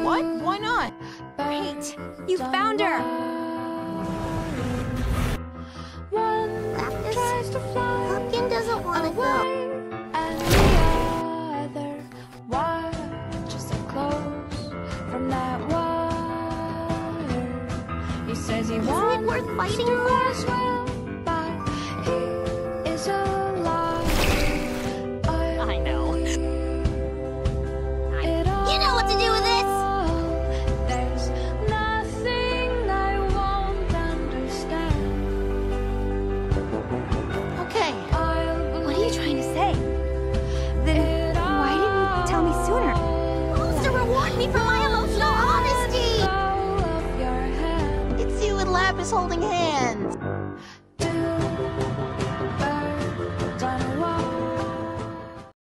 What? Why not? Great! You found her! Lapis, Pumpkin doesn't want to go. And the other watches her close from that water. He says he Isn't it wants worth fighting to for? as well, but he is alive. I know. You know what to do with this! There's nothing I won't understand. Okay. What are you trying to say? Then why didn't you tell me sooner? Who's to reward me for my emotional honesty? It's you and Lapis holding hands.